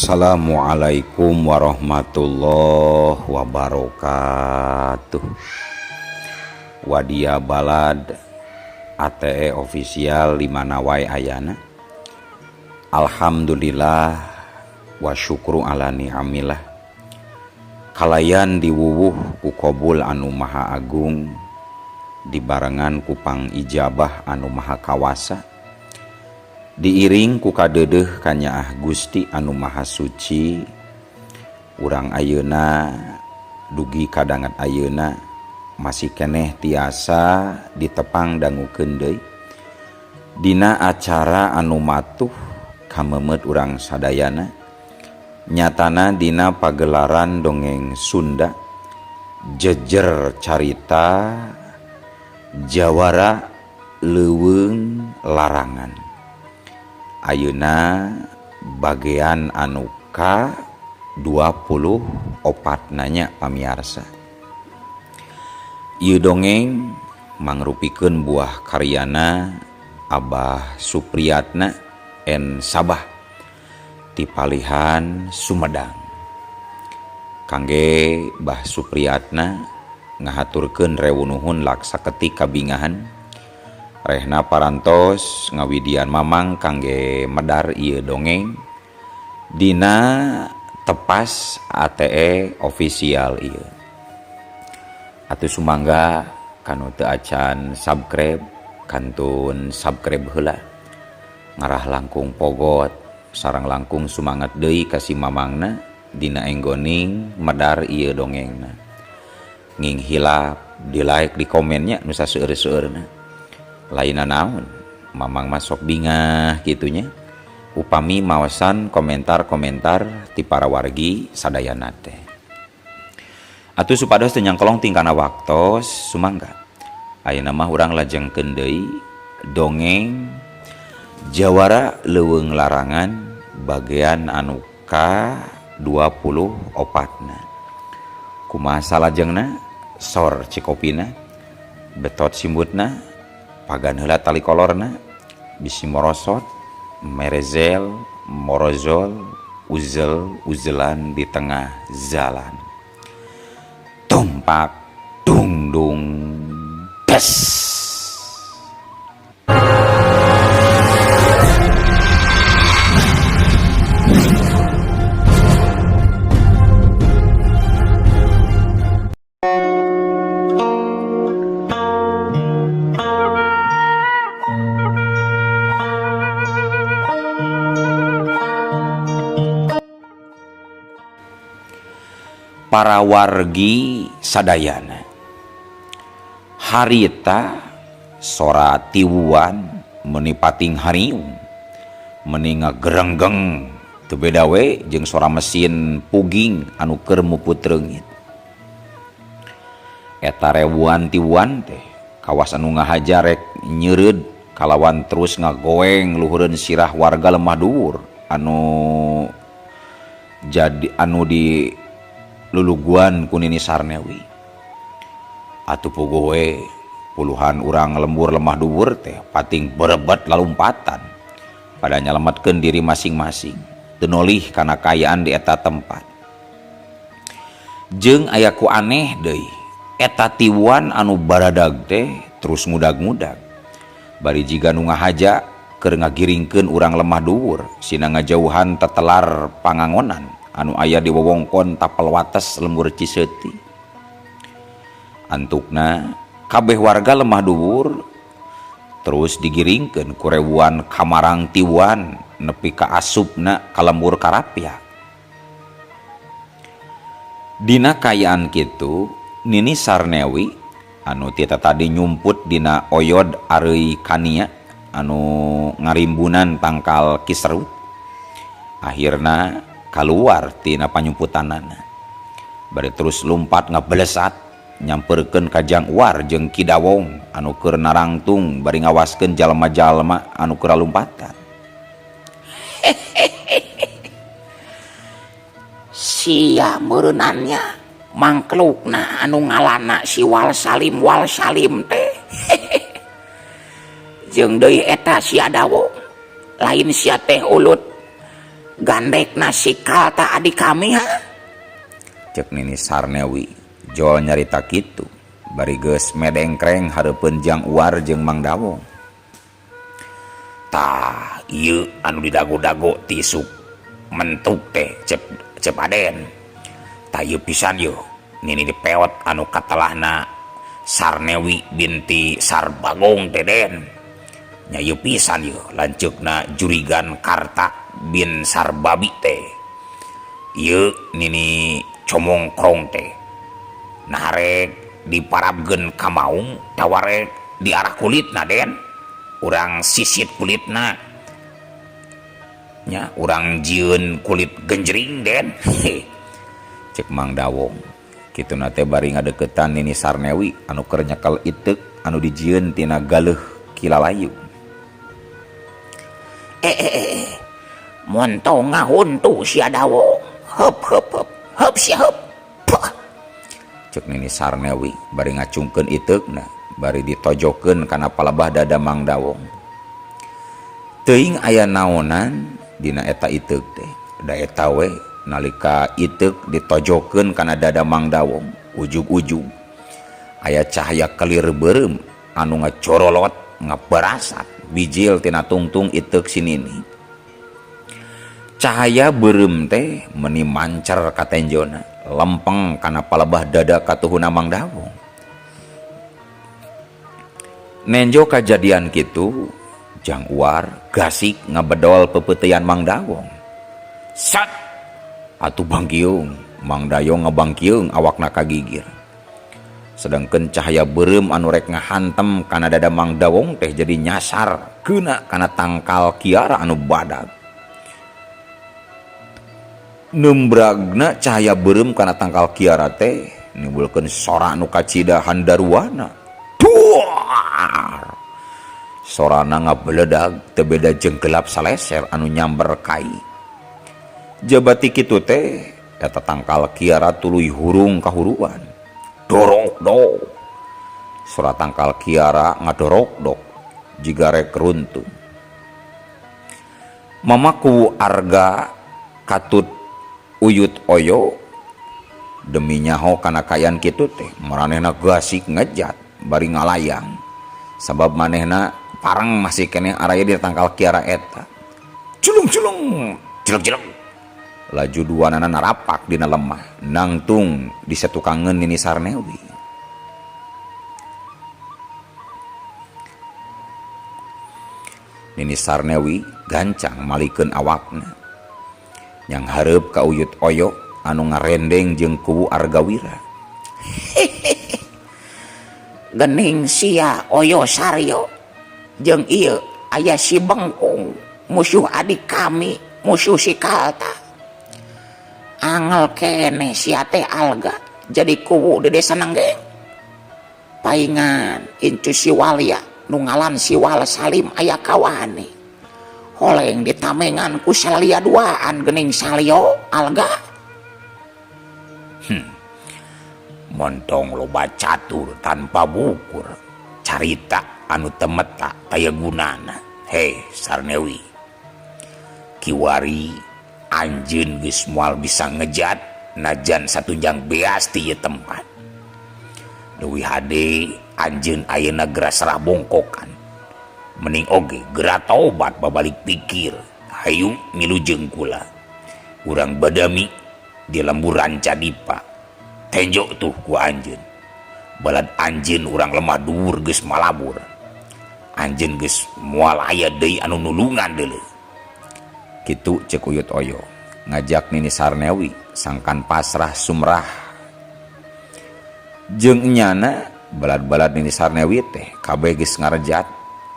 Assalamualaikum warahmatullahi wabarakatuh. Wadia balad ATE official di mana wae ayana. Alhamdulillah wa syukru ala ni'amillah. Kalayan diwuwuh ku qabul anu maha agung, dibarengan ku pang ijabah anu maha kawasa, diiring ku kadeudeuh ka Nyaah Gusti anu maha suci. Urang ayeuna dugi kadangat ayeuna masih keneh tiasa ditepang dangukeun deui dina acara anu matuh kamemet urang sadayana, nyatana dina pagelaran dongeng Sunda jejer carita Jawara Leuweung Larangan. Ayeuna bagian anu ka 24 nanya pamiarsa. Ieu dongeng mangrupikeun buah karyana Abah Supriyatna en Sabah ti Palihan Sumedang. Kangge Bah Supriyatna ngahaturkeun rewunuhun laksa ketik kabingahan. Rehna parantos ngawidian mamang kangge medar ieu dongeng dina tepas ATE official ieu. Atuh sumangga kanu teu acan subscribe kantun subscribe heula, ngarah langkung pogot sareng langkung sumanget deui ka si mamangna dina enggoning medar ieu dongengna. Nging hilap di like di komennya nu saseueur-seueurna. Laina naon mamang masok bingah gitunya upami maosan komentar-komentar ti para wargi sadayana teh. Atuh supados teu nyangkolong tingkana waktos sumangga ayeuna mah urang lajengkeun deui dongeng Jawara Leuweung Larangan bagian anu ka 24na. Kumaha salajengna sor cikopina betot simbutna pagan heula tali kolorna bisi morosot merezel morozol uzel uzelan di tengah jalan tumpak dung dung tes. Para wargi sadayana, harita sora tiwuan meuni pating hariung meuni ngagerenggeng teu beda we jeung sora mesin puging anu keur muput reungit. Eta rewuan tiwuan teh kawas anu ngahaja rek nyeureud kalawan terus ngagoeng luhureun sirah warga lemah dhuwur anu jadi anu di luluguan ku Nini Sarnewi. Atuh puguh we puluhan urang lembur lemah dhuwur teh pating berebet lalumpatan pada nyalametkeun diri masing-masing teu nolih kana kayaan di eta tempat. Jeung aya ku aneh deui eta tiwuan anu baradag teh terus ngudag-ngudag bari jiga nu ngahaja keur ngagiringkeun urang lemah dhuwur sina ngajauhan tetelar pangangonan anu aya di wewengkon tapel wates lembur Ciseuti. Antukna kabeh warga lemah dhuwur terus digiringkeun ku rewuan kamarang tiwuan nepi ka asupna ka lembur Karapyak. Dina kayaan kitu Nini Sarnewi anu tita tadi nyumput dina oyod Areuy Kania anu ngarimbunan tangkal Kisrut akhirna kaluar tina panyumputanana bari terus lumpat ngablesat nyamperkeun ka Jang Uwar jeung Ki Dawong anu keur narangtung bari ngawaskeun jalma-jalma anu keur lumpatan. Sia meureunannya mangklukna anu ngalana si Wal Salim teh jeung deui eta sia Dawong lain sia teh ulut gandek nasi kalta adik kami ha. Cek Nini Sarnewi jol nyarita kitu bari geus medengkreng hareupeun Jang Uar jeung Mang Dawong. Tah ieu anu didago-dago tisuk mentuk teh cep Aden. Tah ieu pisan yeuh Nini dipeot anu katelahna Sarnewi binti Sarbagong teh Den. Nya ieu pisan yeuh lanceukna Jurigan Karta bin Sarbabi teh. Ieu Nini comong krong teh nah rek diparabkeun ka maung tawarek di arah kulitna Den, urang sisit kulitna nya urang jieun kulit genjring Den. Cek Mang Dawong kituna teh bari ngadeukeutan Nini Sarnewi anu keur nyekel iteuk anu dijieun tina galeuh Kilalayu. Mun tong ngahuntu sia Dawong heup sia heup. Cek Nini Sarnewi bari ngacungkeun iteukna bari ditojokeun kana palebah dada Mang Dawong. Teuing aya naonan dina eta iteuk teh. Da eta we nalika iteuk ditojokeun kana dada Mang Dawong, ujug-ujug aya cahaya kelir beureum anu ngacorolot ngabarasat bijil tina tungtung iteuk si Nini. Cahaya beureum teh meuni mancer ka tenjona lempeng kana palebah dada katuhuna Mang Dawong. Nenjo kajadian kitu Jang Uar gasik ngabedol pepeuteyan Mang Dawong. Sat atuh bangkiung Mang Dayong ngabangkiung awakna kagigir. Sedangkeun cahaya beureum anu rek ngahantem kana dada Mang Dawong teh jadi nyasar keuna kana tangkal Kiara anu badag. Nembragna cahaya beureum kana tangkal Kiara teh nimbulkeun sora anu kacida handaruana. Duar. Sorana ngabeledag teu beda jeung gelap saleser anu nyamber kai. Jabati kitu teh eta tangkal Kiara tuluy hurung kahuruan. Dorok-dok. Sora tangkal Kiara ngadorok-dok jiga rek runtuh. Mamaku arga katut uyut oyo demi nyaho kana kayan kitu teh maranehna gasik ngejat bari ngalayang sabab manehna parang masih kene araya di tangkal Kiara eta. Culung-culung jelek-jelek laju duanana narapak dina lemah nangtung di satukangeun Nini Sarnewi. Nini Sarnewi gancang malikeun awakna yang hareup ka uyut oyo anu ngarendeng jeung kubu Argawira. Gening sia Oyo Saryo jeung ieu aya si Bengkung musuh adik kami, musuh si Kalta. Angel kene sia teh Alga jadi kubu Dede Sanenggeng. Paingan incu si Walia nu ngalan si Wal Salim aya kawane. Holeng ditamengan ku Salia duaan gening Salio Alga. Montong loba catur tanpa bukur carita anu temeta taya gunana. Hei Sarnewi, kiwari anjeun geus moal bisa ngejat najan satunjang beas ti ieu tempat. Leuwih hade anjeun ayeuna geura serah bongkokan. Mending oge geura tobat babalik pikir hayu milujeng kula urang badami di lemburan Cadipa tenjo tuh ku anjeun balad anjeun urang lemah dhuwur geus malabur anjeun geus moal aya deui anu nulungan deuleu kitu ceuk uyut oyo ngajak Nini Sarnewi sangkan pasrah sumrah jeung nyana balad-balad Nini Sarnewi teh kabeh geus ngarejat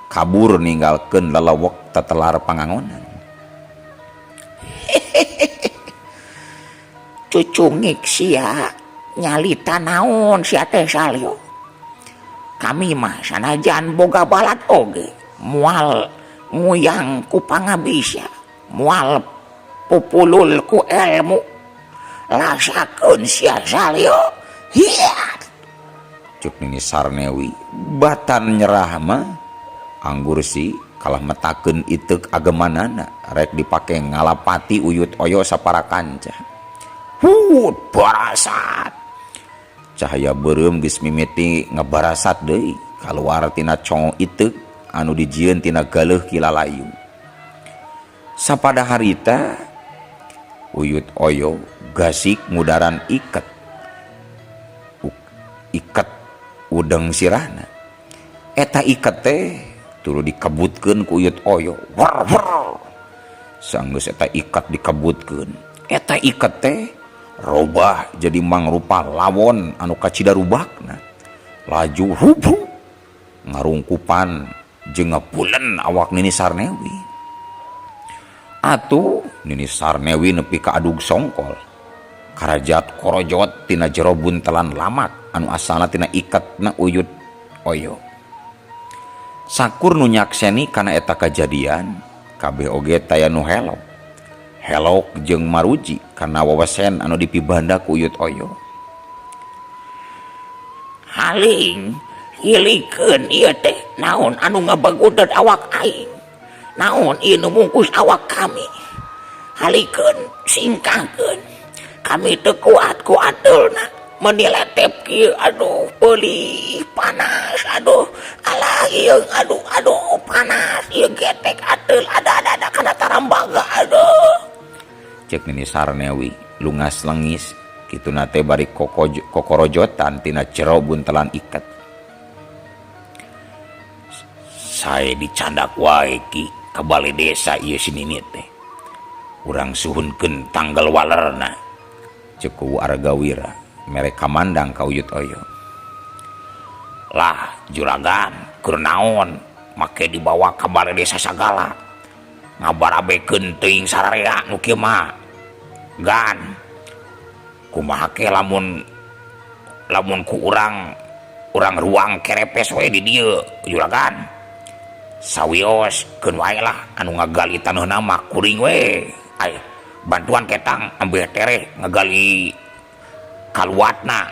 kabur ninggalkeun lalawek tetelar pangangonan. Cucungik sia nyalita naon sia teh Salyo. Kami mah sanajan boga balad oge moal nguyang ku pangabisa, moal pupulul ku ilmu. Lasakeun sia Salyo. Hiat. Cuk Nini Sarnewi batan nyerah mah anggur si kalah metakeun iteuk agemanana rek dipake ngalapati uyut oyo sapara kanca. Barasat. Cahaya beureum geus mimiti ngabarasat deui kaluar tina congo iteuk anu dijieun tina galeuh kilalayu. Sapada harita uyut oyo gasik ngudaran iket udeng sirahna. Eta iket teh tuluy dikebutkeun ku uyut oyo. Sanggeus eta iket dikebutkeun, eta iket teh robah jadi mangrupa lawon anu kacidarubakna. Laju ngarungkupan jeung ngapulen awak Nini Sarnewi. Atuh Nini Sarnewi nepi ka adug songkol karajat korojot tina jero buntelan lamak anu asalna tina iketna uyut oyo. Sakur nu nyakseni kana eta kajadian kabeh oge taya nu helok jeung maruji karena wawesen anu dipibanda ku uyut oyo. Haling hilikeun ieu teh naon anu ngabagudeut awak aing, naon ieu nu mungkus awak kami, halikeun singkahkeun kami teu kuat ku adeulna meniletep kieu. Aduh peulih panas, aduh alah ieu aduh panas ieu getek adeul ada kana tarambaga aduh. Cek Nini Sarnewi lungas lengis kituna teh bari kokorojotan tina jero buntelan iket. Sae dicandak wae ki ka balai desa ieu si Nini teh. Urang suhunkeun tanggal walerna. Cek ku Argawira mere kamandang ka uyut oyo. Lah juragan keur naon make dibawa ka balai desa sagala. Ngabarabekeun teuing sararea nu kieu mah. Gan kumaha ke lamun ku urang ruang kerepes we di dieu juragan. Sawios keun wae lah anu ngagali taneuhna mah kuring we. Aya bantuan ketang ambil tereh ngagali kaluatna.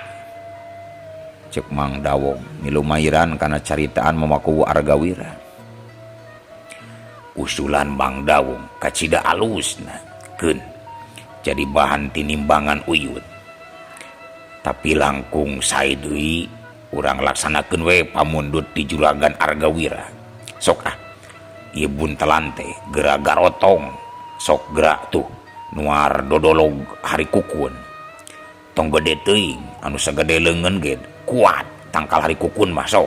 Cek Mang Dawong milumairan kana caritaan mamaku Argawira. Usulan Mang Dawong kacida alusna keun jadi bahan tinimbangan uyut. Tapi langkung sae deui urang laksanakeun we pamundut di juragan Argawira. Sok ieu buntelan teh geura garotong, sok geura tuh nuar dodolog hari kukun. Tong gede teuing anu sagede leungeun ge kuat tangkal hari kukun mah sok.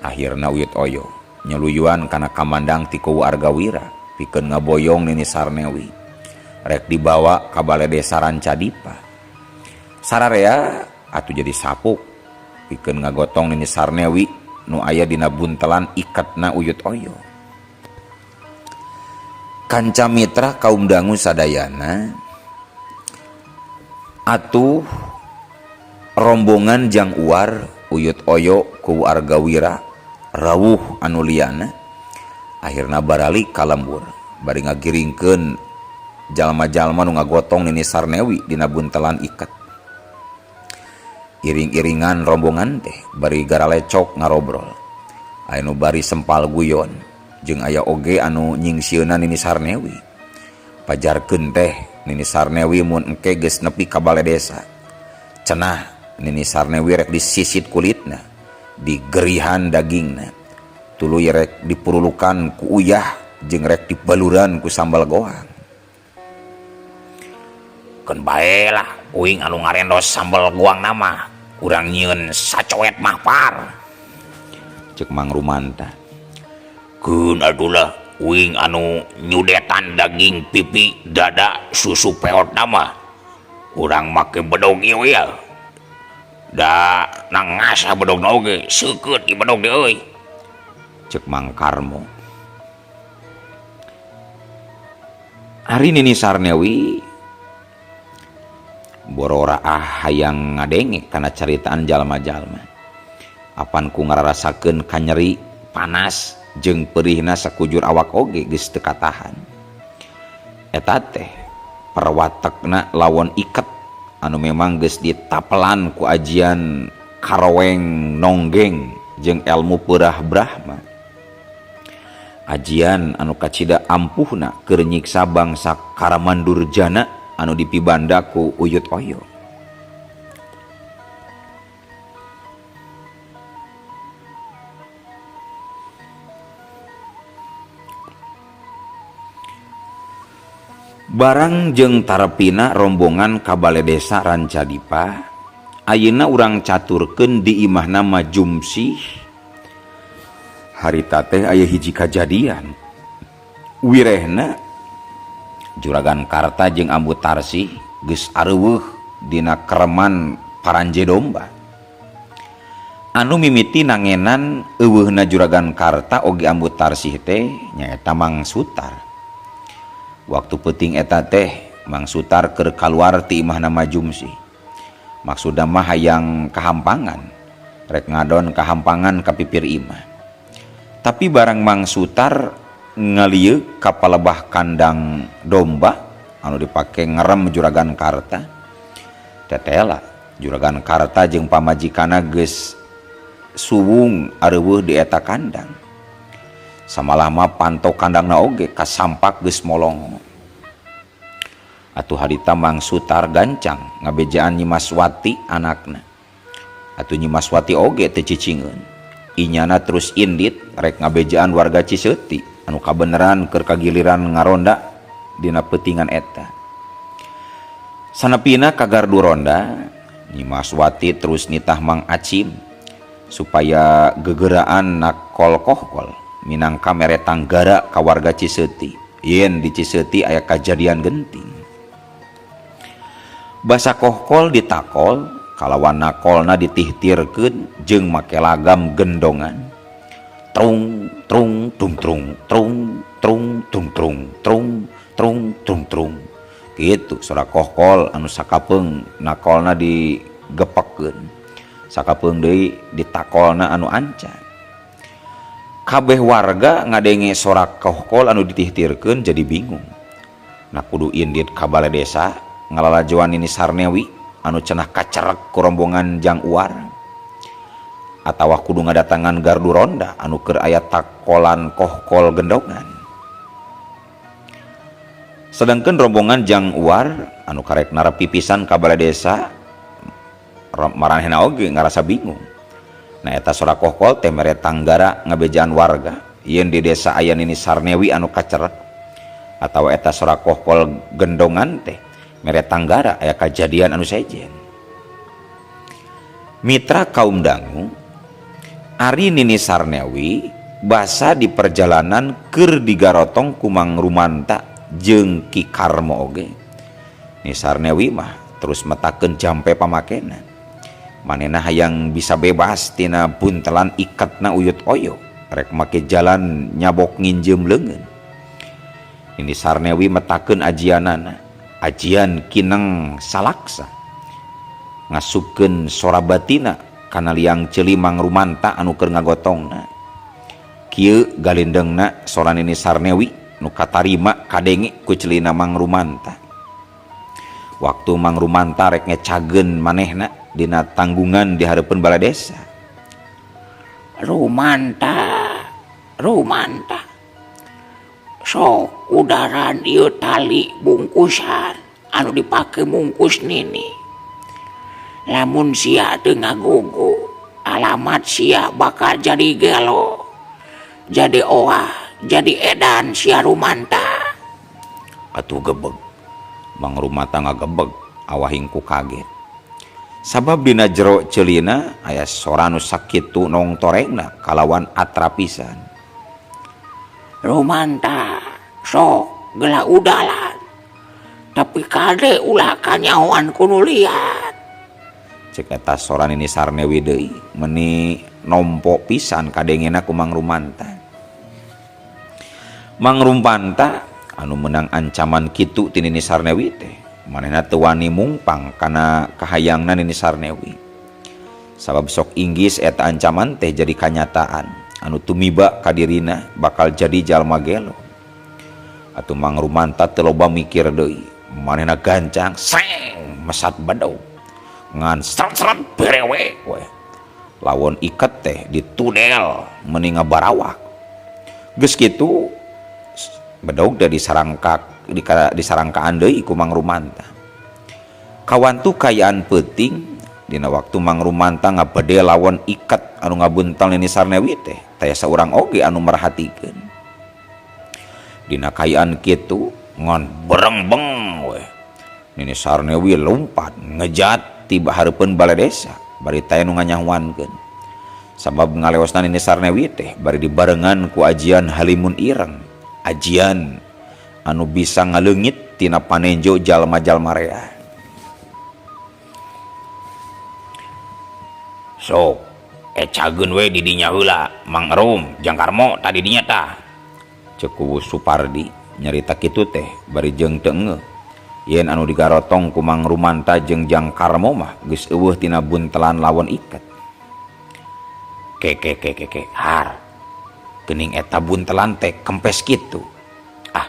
Akhirna uyut oyo nyeluyuan kana kamandang ti Kuwu Argawira pikeun ngaboyong Nini Sarnewi rek dibawa ka balai desa Rancadipa. Sararea atuh jadi sapuk pikeun ngagotong Nini Sarnewi nu aya dina buntelan iketna uyut oyo. Kanca mitra kaum dangu sadayana atuh rombongan jang uar uyut oyo Kuwu Argawira rawuh anu liana akhirna baralik ka lembur bari ngagiringkeun jalma-jalma nu ngagotong Nini Sarnewi dina buntelan iket. Iring-iringan rombongan teh bari garalecok ngarobrol. Aya nu bari sempal guyon jeung aya oge anu nyingsieuna Nini Sarnewi. Pajarkeun teh Nini Sarnewi mun engke geus nepi ka balai desa. Cenah Nini Sarnewi rek disisit kulitna, digerihan dagingna. Tuluy rek dipurulukan ku uyah jeung rek dibaluran ku sambal goang. Keun bae lah uing anu ngarendos sambal goang nama urang nyieun sacoet mah par. Cek Mang Rumanta. Keun adulah uing anu nyudetan daging pipi dada susu peot nama urang make bedog ieu ya. Da nang ngasah bedogna oge seukeut di bedog deui euy. Cek Mang Karmo. Ari Nini Sarnewi borora hayang ngadenge kana caritaan jalma-jalma. Apan ku ngararasakeun kanyeri panas jeung perihna sakujur awak oge geus teu katahan. Eta teh perwatekna lawon iket anu memang geus ditapelan ku ajian karaweng nonggeng jeung elmu peurah Brahma. ajian anu kacida ampuhna keur nyiksa bangsa Karamandurjana anu dipibanda ku Uyut Oyo. Barang jeung tarepina rombongan ka bale desa Rancadipa, ayeuna urang caturkeun di imahna Majumsih. Harita teh aya hiji kajadian. Wirehna Juragan Karta jeung Ambu Tarsih geus areuweuh dina kereman paranje domba. Anu mimiti nangenan eueuhna Juragan Karta oge Ambu Tarsih teh nyaeta Mang Sutar. Waktu peuting eta teh Mang Sutar keur kaluar ti imahna Majumsih. Maksudna mah hayang kahampangan, rek ngadon kahampangan ka pipir imah. Tapi barang Mang Sutar ngalieu ka palebah kandang domba anu dipake ngerem Juragan Karta, tetela Juragan Karta jeung pamajikana geus suwung areuweuh di eta kandang. Samalah mah panto kandangna oge kasampak geus molong. Atuh harita Mang Sutar gancang ngabejaan Nyi Maswati anakna. Atuh Nyi Maswati oge teu cicingeun. Inyana terus indit rek ngabejaan warga Ciseuti anu kabeneran keur kagiliran ngaronda dina peutingan eta. Sanepina ka gardu ronda, Nyi Maswati terus nitah Mang Acim supaya gegeraan nakol kohkol minangka mere tanggara ka warga Ciseuti yen di Ciseuti aya kajadian genting. Basa kohkol ditakol kalawan nakolna ditihtirkeun jeung make lagam gendongan. Trung trung tung trung trung trung tung trung trung trung tung trung. Kitu sora kohkol anu sakapeung nakolna digepekeun. Sakapeung deui ditakolna anu ancan. Kabeh warga ngadenge sorak kohkol anu ditihtirkeun jadi bingung. Nah kudu indit ka bale desa ngalalajoan Nini Sarnewi anu cenah kacerek ku rombongan Jang Uar, atawa kudu ngadatangan gardu ronda anu keur aya takolan kohkol gendongan. Sedangkan rombongan Jang Uar anu karek narepi pisan ka bale desa maranehna oge ngarasa bingung. Nah eta sora kohkol teh mere tanggara ngabejaan warga yen di desa aya Nini Sarnewi anu kacerek, atawa eta sora kohkol gendongan teh mere tanggara aya kajadian anu sejen. Mitra kaum dangu ari Nini Sarnewi basa di perjalanan keur digarotong ku Mang Rumanta jeung Ki Karmo oge. Nini Sarnewi mah terus metakeun jampe pamakena. Manehna hayang bisa bebas tina buntelan ikatna Uyut Oyo rek make jalan nyabok nginjeum leungeun. Nini Sarnewi metakeun ajianana, ajian Kineng Salaksa, ngasupkeun sora batina kana liang ceuli Mang Rumanta anu keur ngagotongna. Kieu galindengna sora Nini Sarnewi nu katarima kadenge ku ceulina Mang Rumanta. Waktu Mang Rumanta rek ngecageun manehna dina tanggungan di hareupeun bala desa. Rumanta, Rumanta, sok udaran ieu tali bungkusan anu dipake mungkus Nini. Lamun sia teu ngagugu, alamat sia bakal jadi gelo, jadi owah, jadi edan sia Rumanta. Atuh gebeg. Mang Rumanta ngagebeg awahing ku kaget. Sabab dina jero ceulina aya sora nu sakitu nong torengna kalawan atrapisan. Rumanta, sok geula udalan. Tapi kade ulah kanyahoan kudu liat. Cek eta sora Nini Sarnewi deui meuni nompo pisan kadengena ku Mang Rumanta. Mang Rumanta anu menang ancaman kitu ti Nini Sarnewi teh manehna teu wani mungpang kana kahayangna Nini Sarnewi. Sabab sok inggis eta ancaman teh jadi kanyataan anu tumiba ka dirina bakal jadi jalma gelo. Atuh Mang Rumanta teu loba mikir deui, manehna gancang seng mesat badau ngan seret-seret berewe we. Lawan iket teh ditudel meuni ngabarawak. Geus kitu bedog da disarangkaan deui ku Mang Rumanta. Kawantu kayaan peuting dina waktu Mang Rumanta ngabede lawan ikat anu ngabuntal Nini Sarnewi teh taya saurang oge anu merhatikeun. Dina kayaan kitu ngon berengbeng we Nini Sarnewi lompat ngejat tiba hareupeun balai desa bari taya nu nganyahuankeun. Sabab ngaleosna Nini Sarnewi teh bari dibarengan ku ajian halimun ireng, ajian anu bisa ngaleungit tina panenjo jalma-jalma rea. Sok ecageun we di dinya heula Mang Rum jeung Karmo tadi dinya tah. Ceuk ku Supardi nyarita kitu teh bari jeung teu ngeuh yen anu digarotong ku Mang Rumanta jeung Jang Karmo mah geus eueuh tina buntelan lawan iket. Ke har geuning eta buntelan teh kempes kitu. Ah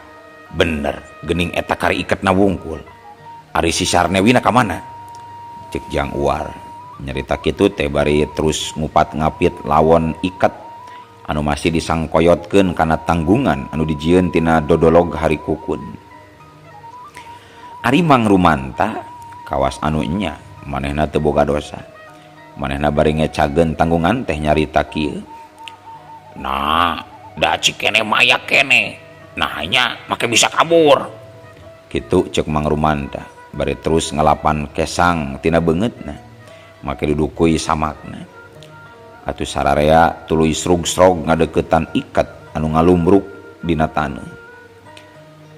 bener geuning eta kari iketna wungkul. Ari si Sarnewina ka mana? Cek Jang Uar nyarita kitu teh bari terus ngupat ngapit lawan iket anu masih disangkoyotkeun kana tanggungan anu dijieun tina dodolog hari kukun. Ari Mang Rumanta kawas anu nya manehna teu boga dosa. Manehna bari ngecageun tanggungan teh nyarita kieu. Nah, da cik kene maya kene. Nah nya make bisa kabur. Kitu ceuk Mang Rumanta bari terus ngelapan kesang tina beungeutna make dudukuy samakna. Atuh sararea tuluy srug-srog ngadeuketan iket anu ngalumbruk dina taneuh.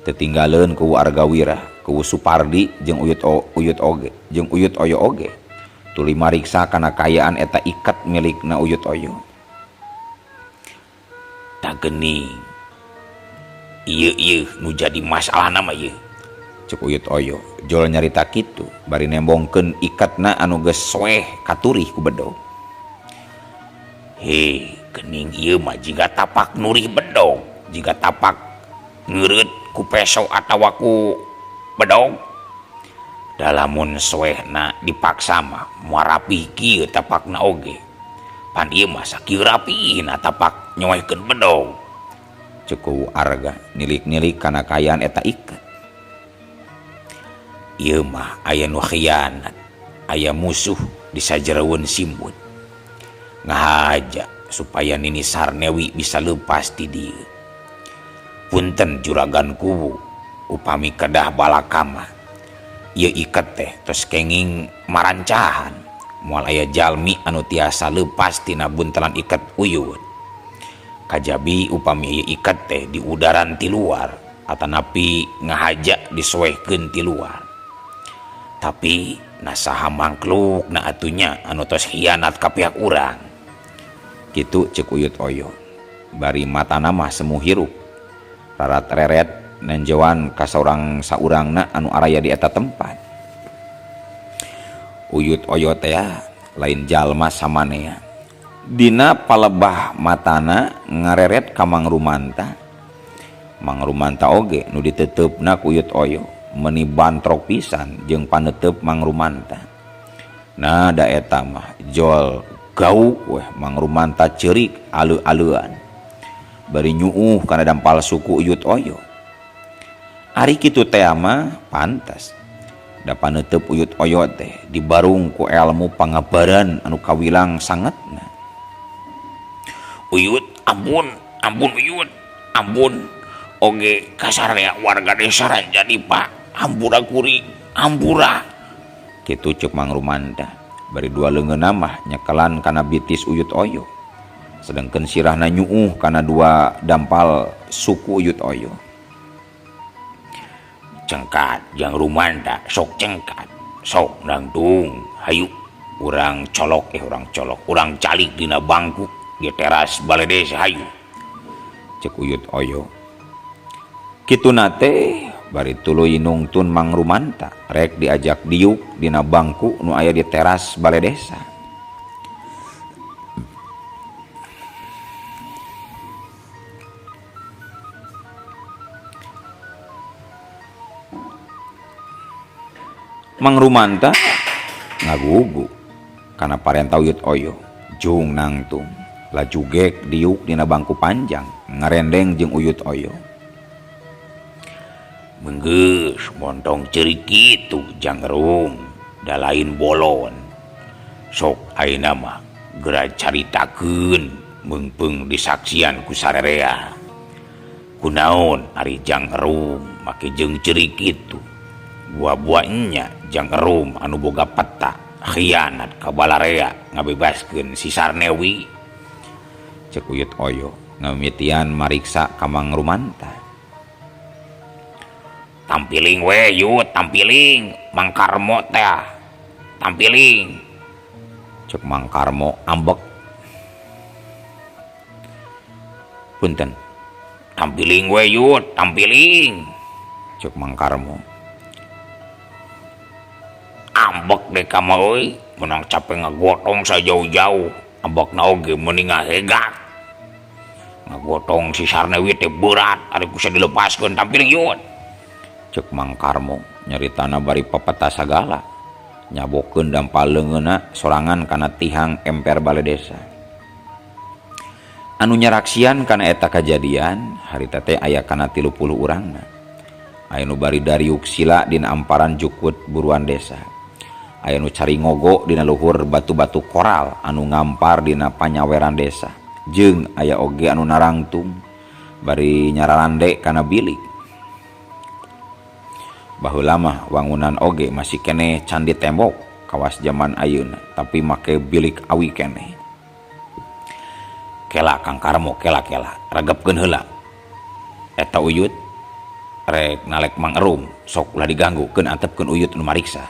Tetinggaleun ku warga Wira, ku Supardi jeung Uyut Oyo oge. Tuluy mariksa kana kayaan eta iket milikna Uyut Oyo. Da geuning ieu nu jadi masalahna mah ieu. Cuk Uyut Oyo jol nyarita kitu bari nembongkeun iketna anu geus soeh katurih ku bedog. He, geuning ieu mah jiga tapak nurih bedog, jiga tapak ngeureut ku peso atawa ku bedog. Dalamun soehna dipaksa mah moal rapih kieu tapakna oge. Pan ieu mah sakieu rapihna tapak nyoehkeun bedog. Ceuk Arga nilik-nilik kana kayaan eta iket. Ieu mah aya nu khianat, aya musuh di sajeroeun simbut. Ngahaja supaya Nini Sarnewi bisa leupas ti dieu. Punten juragan kuwu upami kedah balakama ieu iket teh tos kenging marancahan moal aya jalmi anu tiasa leupas tina buntelan iket Uyut. Kajabi upami ieu iket teh di udaran ti luar atanapi ngahaja disoehkeun ti luar. Tapi nasaha mangklukna atunya anu tos khianat ka pihak urang. Kitu ceuk Uyut Oyo bari matana mah semu hirup rarat reret nenjewan ka saurang-saurangna anu araya di eta tempat. Uyut Oyo teh lain jalma samanea. Dina palebah matana ngareret ka Mang Rumanta. Mang Rumanta oge nu diteteupna ku Uyut Oyo meuni bantrok pisan jeung paneuteub Mang Rumanta. Nah da eta mah jol gauk weh Mang Rumanta ceurik aleu-aleuan bari nyuuh kana dampal suku Uyut Oyo. Ari kitu teh mah pantes da paneuteub Uyut Oyo teh dibarung ku elmu pangabaran anu kawilang sangetna. Uyut, ampun Uyut, ampun. Oge kasarea warga desa jadi Pak, hampura kuring, hampura. Kitu ceuk Mang Rumanta bari dua leungeunna mah nyekelan kana bitis Uyut Oyo. Sedengkeun sirahna nyuuh kana dua dampal suku Uyut Oyo. Cengkat Jang Rumanta, sok cengkat, sok nangtung, hayu urang colok, urang calik dina bangku di teras balai desa hayu. Ceuk Uyut Oyo. Kitu nate bari tuluy nungtun Mang Rumanta rek diajak diuk dina bangku nu aya di teras balai desa. Mang Rumanta ngagugu kana parenta Uyut Oyo jung nangtung. laju gek diuk dina bangku panjang ngarendeng jeung Uyut Oyo. Menggeus montong ceurik kitu Jangrum da lain bolon. Sok ayeuna mah geura caritakeun meungpeung disaksian ku sarerea. Kunaon ari Jangrum make jeung ceurik kitu. Buah-buahnya Jangrum anu boga peta khianat ka balarea ngabebaskeun si Sarnewi. Cek Uyut Oyo ngamimitian mariksa ka Mang Rumanta. Tampiling we Yut, tampiling Mang Karmo teh. Tampiling. Cek Mang Karmo ambek. Punten. Tampiling we Yut, tampiling. Cek Mang Karmo. Ambek deh kamu euy, menang capek ngagotong sajauh-jauh. Ambekna oge mending ngahegak. Ngagotong si Sarnewi teh berat, ari kusa dilepaskeun tampiling Yut. Cek Mang Karmo nyaritana bari pepeta sagala nyabokeun dampaleungeuna sorangan kana tihang emper balai desa. Anu nyaraksian kana eta kajadian harita teh aya kana 30 urangna. Aya nu bari dariuk sila dina amparan jukut buruan desa. Aya nu cari ngogo dina luhur batu-batu koral anu ngampar dina panyaweran desa. Jeung aya oge anu narangtung bari nyararande kana bilik. Baheula mah wangunan oge masih kene candi tembok kawas zaman ayeuna tapi make bilik awi kene. Kela Kang Karmo kela ragepkeun heula. Eta Uyut rek nalek Mang Erum sok ulah diganggukeun antepkeun Uyut nu mariksa.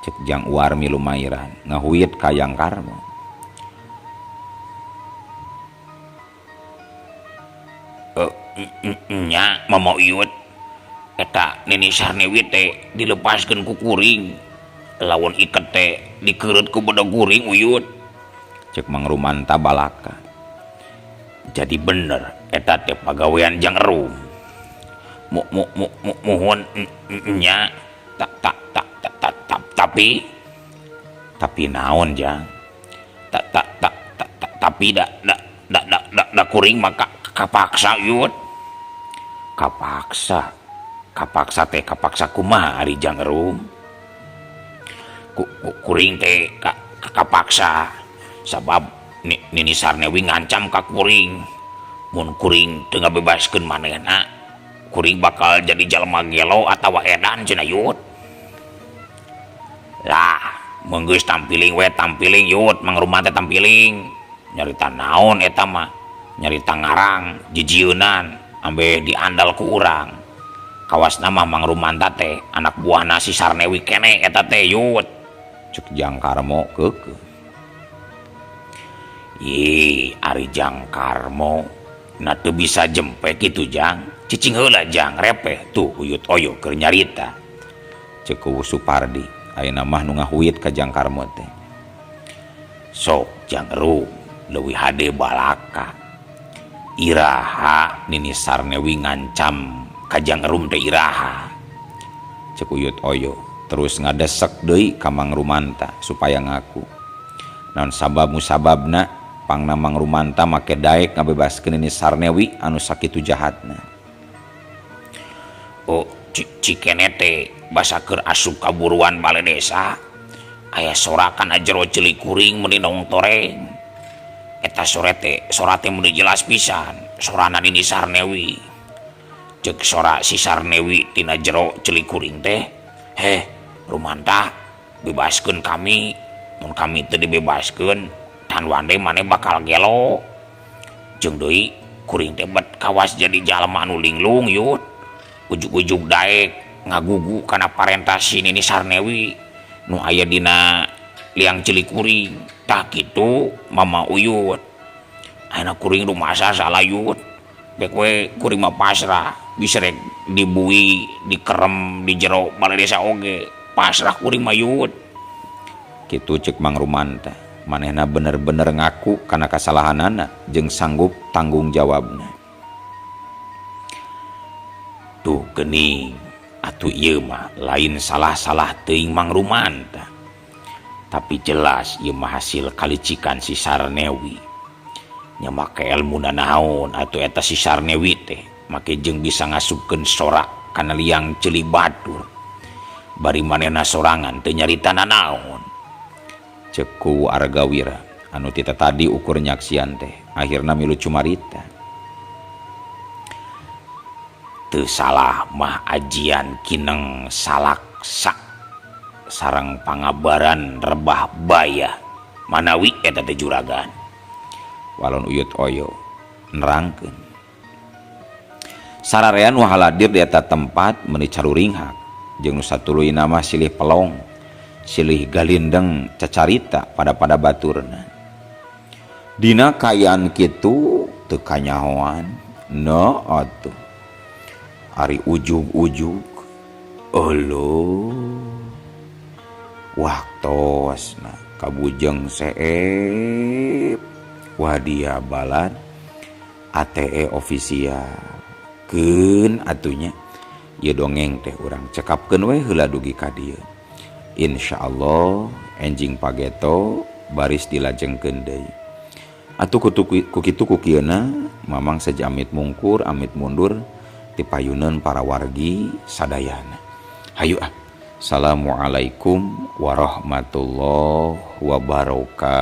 Cek Jang Uar milu mairan ngahuit ka Yang Karmo. Nya Mama Uyut eta Nini Sarnewi teh dilepaskeun ku kuring. Lawan iket teh dikereut ku budak kuring Uyut. Cek Mang Rumanta balaka. Jadi bener eta teh pagawean Jang Erum. Mohon nya tapi naon Jang? Tapi da kuring maka kapaksa Uyut. Kapaksa teh kapaksa kumaha ari Jang Erum? Kuring teh kapaksa sabab Nini Sarnewi ngancam ka kuring. Mun kuring teu ngabebaskeun manehna, kuring bakal jadi jalma gelo atawa edan cenah Yut. Lah, menggeus tampiling we tampiling Yut, Mang Rumanta tampiling. Nyarita naon eta mah? Nyarita ngarang, jijieunan, ambe diandal ku urang. Kawasna mah Mang Rumanta teh anak buahna si Sarnewi kene eta teh Yut. Cek Jang Karmo keukeuh. Ari Jang Karmo na teu bisa jempe kitu Jang. Cicing heula Jang repeh tuh Uyut Oyo keur nyarita. Cek ku Supardi ayeuna mah nu ngahuit ka Jang Karmo teh. Sok Jang Erum leuwih hade balaka. Iraha Nini Sarnewi ngancam ka Jang Erum teh iraha. Cek Uyut Oyo terus ngadesek deui ka Mang Rumanta supaya ngaku. Naon sabab musababna pangna Mang Rumanta make daek ngabebaskeun Nini Sarnewi anu sakitu jahatna. Oh, cikene teh basa keur asup ka buruan balai desa. Aya sorakan ajero ceulik kuring meuni nong toreng. Eta sora teh meuni jelas pisan, sorana Nini Sarnewi. Ceuk sora si Sarnewi tina jero ceulik kuring teh, "Heh, Rumanta, bebaskeun kami. Mun kami teu dibebaskeun, tan wande maneh bakal gelo." Jeung deui kuring teh bet kawas jadi jalma anu linglung Yut. Ujug-ujug daek ngagugu kana parentah si Nini Sarnewi nu aya dina liang ceulik kuring. Tah kitu Mama Uyut. Ayeuna kuring rumasa salah Yut. Bek we kuring mah pasrah, bisa rek dibui, dikerem di jero balai desa oge. Pasrah kuring mah Yut. Kitu cek Mang Rumanta. Manehna bener-bener ngaku kana kasalahanana jeung sanggup tanggung jawabna. Tuh geuning, atuh ieu mah lain salah-salah teuing Mang Rumanta. Tapi jelas ieu mah hasil kalicikan si Sarnewi. nya make ilmu naon atuh eta si Sarnewi teh make jeung bisa ngasupkeun sorak kana liang ceuli batur bari manehna sorangan teu nyarita naon Ceuk ku Argawira anu tita tadi ukur nyaksian teh akhirna milu cumarita. teu salah mah ajian kineng salaksa sareng pangabaran rebah baya manawi eta teh juragan. Walon Uyut Oyo nerangkeun sararean nu haladir di eta tempat meuni caruringhak jeung nu satuluy nama silih pelong silih galindeng cacarita pada baturna dina kayaan kitu teu kanyahoan no atuh ari ujug-ujug olo waktosna kabujeng seep wadia balad ATE ofisial keun atunya ieu dongeng teh urang cekapkeun we heula dugi ka dieu insyaallah enjing pageto baris dilajengkeun deui atuh kukitu kukieuna mamang sajamit mungkur amit mundur ti payuneun para wargi sadayana hayu Assalamualaikum warahmatullahi wabarakatuh.